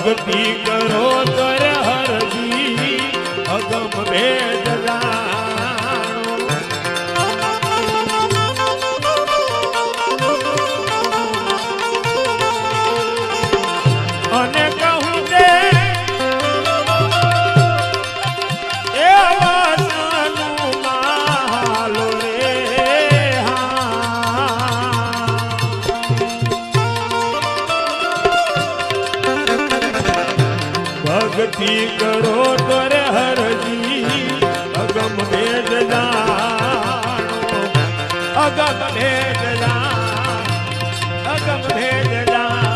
ભક્તિ કરો તર હરજી અગમ ભેદ જાણો અને કહું દે એ વાસનું માલો રે ભક્તિ કરો તોરે હરજી અગમ ભેદ જાણો અગમ ભેદ જાણો અગમ ભેદ જાણો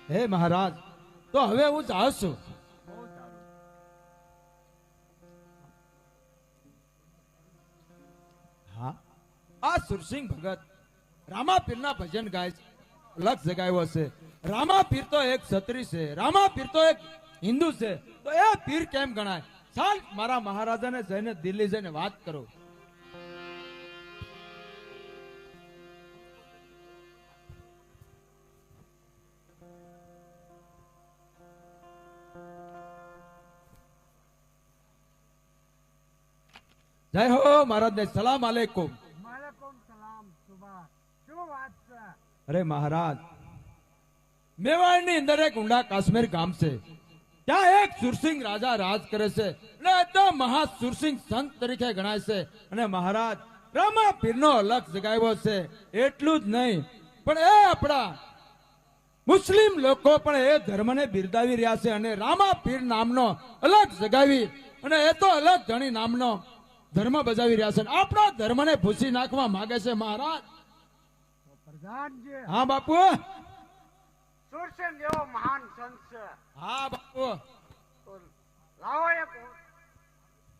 હે મહારાજ તો હવે હું જાઉં છું. હા આ સુરસિંહ ભગત રામાપીરના ભજન ગાય છે, લક્ષ જગાવ્યો છે. રામાપીર તો એક ક્ષત્રિય છે, રામાપીર તો એક હિન્દુ છે, તો એ પીર કેમ ગણાય? ચાલ મારા મહારાજાને જઈને દિલ્હી જઈને વાત કરો. જય હો મહારાજ ને સલામ આલેકુમ. વાલેકુમ સલામ. સુભાષ શું વાત છે? અરે મહારાજ મેવાડની અંદર એક ઊંડા કાશ્મીર ગામ છે, ત્યાં એક સુરસિંહ રાજા રાજ કરે છે અને તો મહા સુરસિંહ સંત તરીકે ગણાય છે. અને મહારાજ રામાપીરનો લક્ષ જગાવ્યો છે. એટલું જ નહીં પણ એ આપણા મુસ્લિમ લોકો પણ એ ધર્મને બિરદાવી રહ્યા છે અને રામાપીર નામનો અલગ જગાવી અને એ તો અલગ ધણી નામનો ધર્મ બજાવી રહ્યા છે. આપણા ધર્મને ભૂસી નાખવા માંગે છે મહારાજ. પ્રધાનજી હા બાપુ. સુરસેન જેવો મહાન સંત છે, હા બાપુ. તો લાવો એક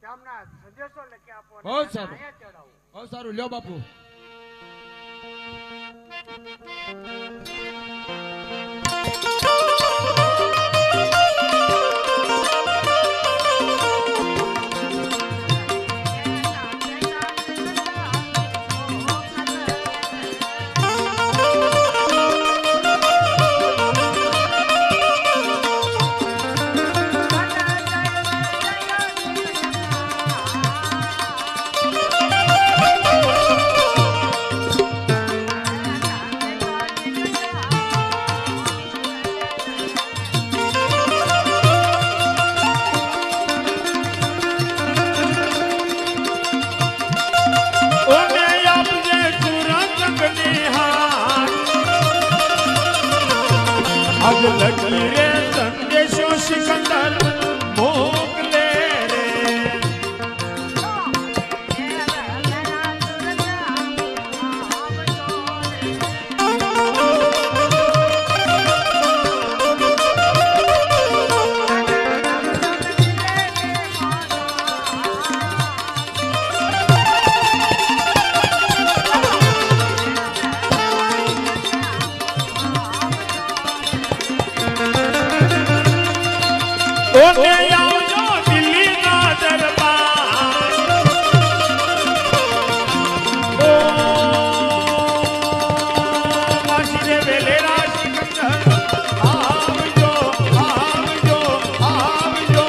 તેમના સંદેશો લખી આપો અને બહુ તેને સારું. અહીંયા ચડાવો. બહુ સારું, લ્યો બાપુ. ઓને આપજે સુરતની હાર આજ લગી રે સંદેશો સિકંદર મોકલે રે ઓને આવજો દિલ્હીના દરબાર ઓ માસી રે વેલેરા સિકંદર આવજો આવજો આવજો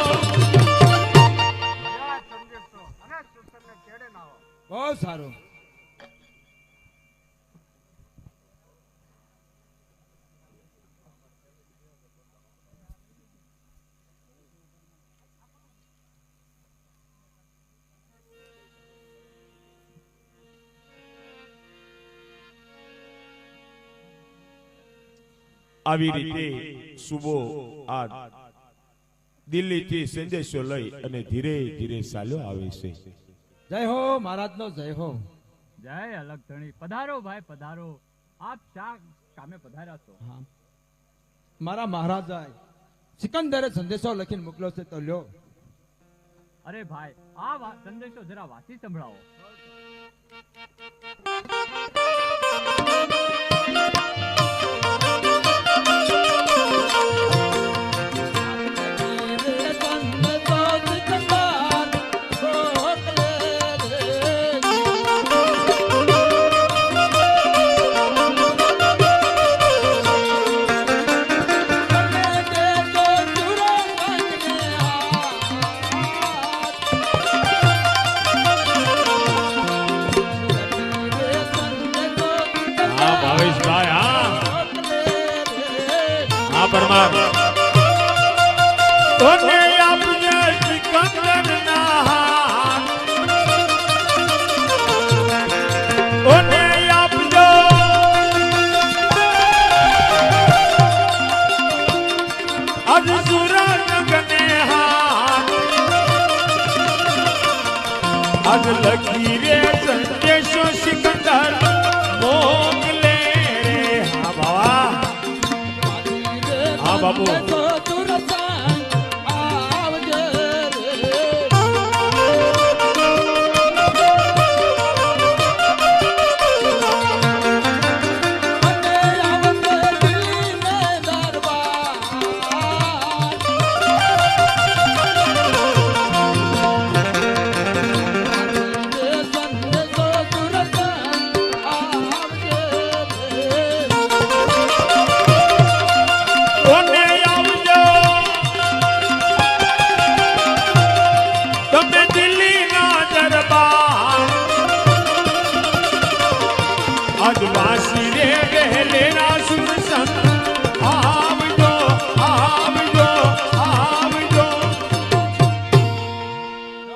આ સંદેશો અને સુરસેનને તેડે ના આવો. બહુ સારું. આવી રીતે સુબો આ દિલ્હીથી સંદેશો લઈ અને ધીરે ધીરે ચાલ્યો આવે છે. જય હો મહારાજ નો જય હો. જય અલગ ધણી. પધારો ભાઈ પધારો. આપ શા કામે પધાર્યા છો? હા મારા મહારાજા સિકંદરે સંદેશો લખીને મોકલ્યો છે, તો લ્યો. અરે ભાઈ આ સંદેશો જરા વાંચી સંભળાવો. હા ભાવેશભાઈ હા પરમાર તોને આપજે સિકંદરના હાથ તોને આપજો આજ સુરનગને હાથ આજ લખી રે સંદેશો સિકંદર મોકલે રે હા બાવા હા બાબુ વાસી રે ગહેલેરા સુરસંગ આવજો આવજો આવજો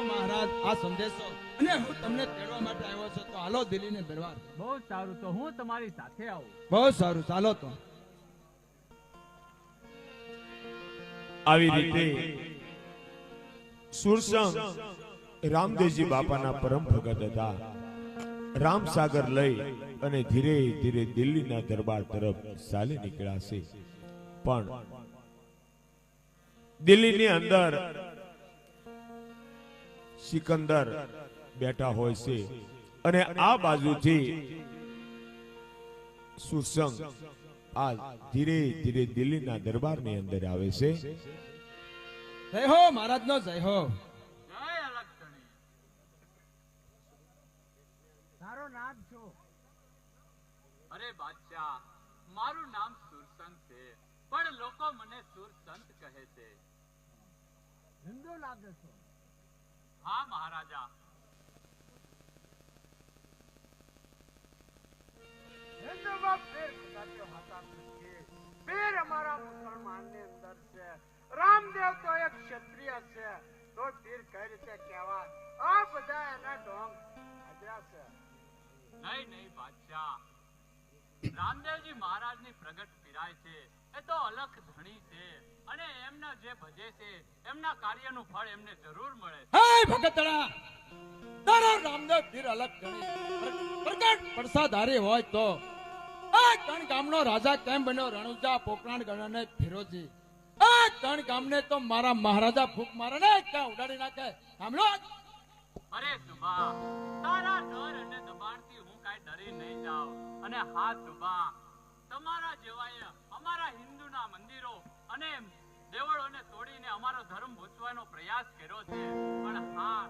મહારાજ આ સંદેશો અને હું તમને તેડવા માટે આવ્યો છું તો હાલો દિલ્હીને દરબાર. બહુ સારું, તો હું તમારી સાથે આવું. બહુ સારું, ચાલો તો. આવી રીતે સુરસંગ રામદેવજી બાપાના પરમ ભગત હતા. રામસાગર લઈ અને ધીરે ધીરે દિલ્હીના દરબાર તરફ ચાલી નીકળ્યા છે. પણ દિલ્હીની અંદર સિકંદર બેઠા હોય છે અને આ બાજુથી સુરસંગ આ ધીરે ધીરે દિલ્હીના દરબારની અંદર આવે છે. જય હો મહારાજનો જય હો. તારો નામ શું? અરે બાદશાહ, મારું નામ સુરસંગ છે, પણ લોકો મને સુરસંત કહે છે. હિન્દુ લાગે છો? હા મહારાજા. હિન્દુમાં ફેર કદાચ હોતા નથી. ફેર અમારા મુસલમાનની અંદર છે. રામદેવ તો એક ક્ષત્રિય છે, તો ફીર કઈ રીતે કહેવાય? આ બધા એના ઢોંગ હાજરા છે. નહીં નહીં બાદશાહ, રામદેવજી મહારાજની પ્રગટ પીરાય છે એ તો અલખ ધણી છે, અને એમના જે ભજે છે એમના કાર્યનું ફળ એમને જરૂર મળે છે. હે ભગતડા, તારો રામદેવ પીર અલગ ગણી પ્રગટ પરસાધારી હોય તો આ ત્રણ ગામનો રાજા કેમ બન્યો? રણુજા, પોકરણ, ગણને ફિરોજી. આ ત્રણ ગામને તો મારા મહારાજા ફૂંક મારે ને ક્યાં ઉડાડી નાખે. સાંભળો, અરે સુબા, તારા ડર અને દબાણથી હું કાંઈ ડરી નહીં જાઉં. અને હા સુબા, તમારા જેવાએ અમારા હિન્દુના મંદિરો અને દેવળોને તોડીને અમારો ધર્મ બચાવવાનો પ્રયાસ કર્યો છે. પણ હા,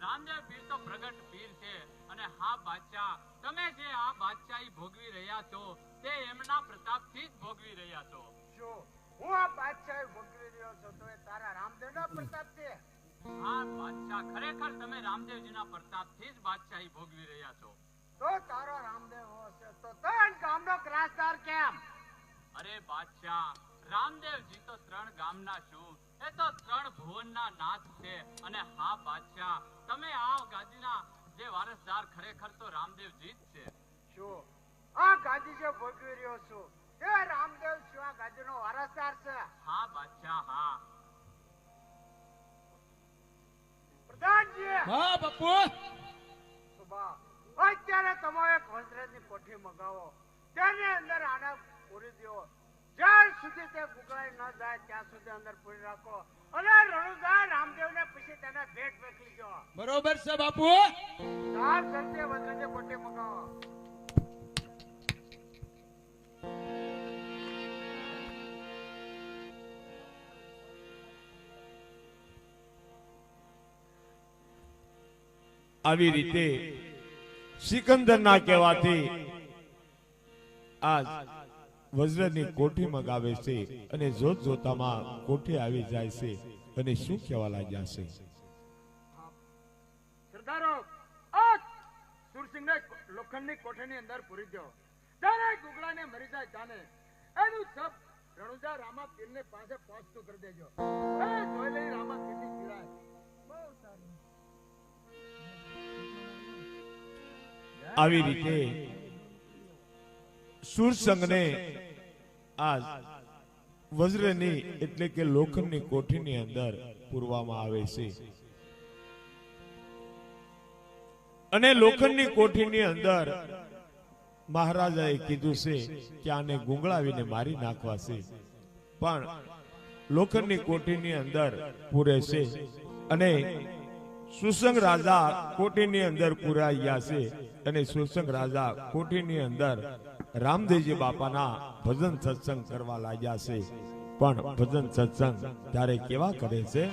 રામદેવ પીર તો પ્રગટ પીર છે. અને હા બાદશાહ, તમે જે આ બાદશાહી ભોગવી રહ્યા છો તે એમના પ્રતાપથી જ ભોગવી રહ્યા છો. શું હું આ બાદશાહી ભોગવી રહ્યો છું તો એ તારા રામદેવનો પ્રતાપ છે? હા બાદશાહ, ખરેખર તમે રામદેવજીના પ્રતાપથી જ બાદશાહી ભોગવી રહ્યા છો. તો તારો રામદેવ હશે તો ત્રણ ગામનો ગ્રાસદાર કેમ? અરે બાદશાહ, રામદેવજી તો ત્રણ ગામના શું, એ તો ત્રણ ભુવનના નાથ છે. અને હા બાદશાહ, તમે આ ગાદીના જે વારસદાર ખરેખર તો રામદેવજી જ છે. શું આ ગાદી જે ભોગવી રહ્યો છું તે રામદેવ શું આ ગાદીનો વારસદાર છે? હા બાદશાહ હા. પ્રધાનજી, હા બાપુ, સુબા, અત્યારે તમે એક વસ્ત્રની કોઠી મગાવો, તેની અંદર આને પૂરી દો. જ્યાં સુધી તે ગુગળાઈ ન જાય ત્યાં સુધી અંદર પૂરી રાખો. અને રણુજા રામદેવને પછી તેને ભેટ મોકલી દો. બરોબર છે બાપુ. ચાર જલ્દી વસ્ત્રની કોઠી મગાવો. આવી રીતે સિકંદરના કહેવાથી આજ વજ્રની કોઠી મગાવે છે અને જોત જોતામાં કોઠી આવી જાય છે અને શું કહેવા લાગ્યા છે? સરદારો, આ સુરસિંહને લોખંડની કોઠીની અંદર પૂરી દો. ત્યારે ગુગળાને મરી જાય જાને એનું સબ રણુજા રામા પીરને પાસે પહોંચતું કરી દેજો. એ જોઈ લઈ રામા પીરની પીરાય. બહુ સારું. આવી રીતે સુરસંગને આ વજ્રની એટલે કે લોખંડની કોઠીની અંદર પૂરવામાં આવે છે અને લોખંડની કોઠીની અંદર મહારાજાએ કીધું છે કે આને ગુંગળાવીને મારી નાખવા છે, પણ લોખંડની કોઠીની અંદર પૂરે છે અને સુરસંગ રાજા કોઠીની અંદર પૂરાઈ ગયા છે અને સુરસંગ રાજા કોઠીની અંદર રામદેવજી બાપાના ભજન સત્સંગ કરવા લાગ્યા છે. પણ ભજન સત્સંગ ત્યારે કેવા કરે છે?